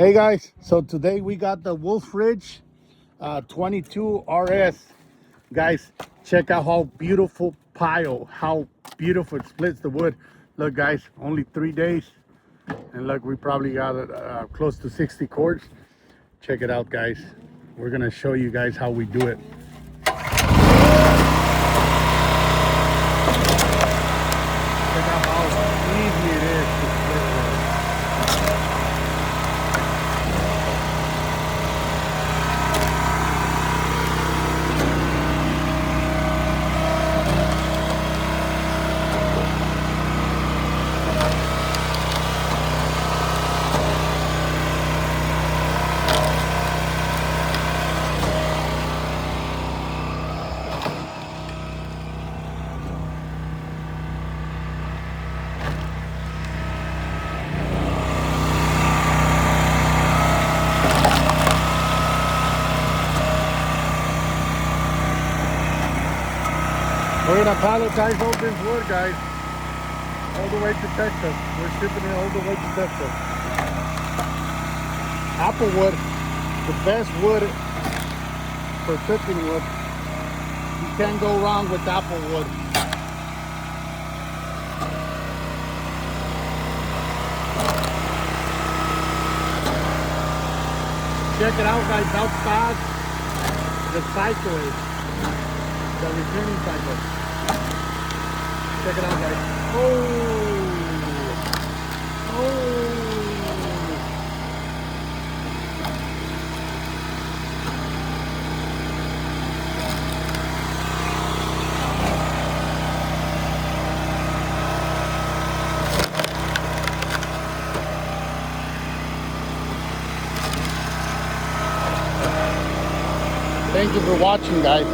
Hey guys, so today we got the Wolfe Ridge 22 RS. Guys, check out how beautiful pile, how beautiful it splits the wood. Look guys, only 3 days. And look, we probably got close to 60 cords. Check it out guys. We're gonna show you guys how we do it. Check out how easy it is to split wood. We're gonna palletize all this wood, guys, all the way to Texas. We're shipping it all the way to Texas. Applewood, the best wood for cooking wood. You can't go wrong with applewood. Check it out, guys. How fast the cycle is, the returning cycle. Check it out, guys. Oh! Thank you for watching, guys.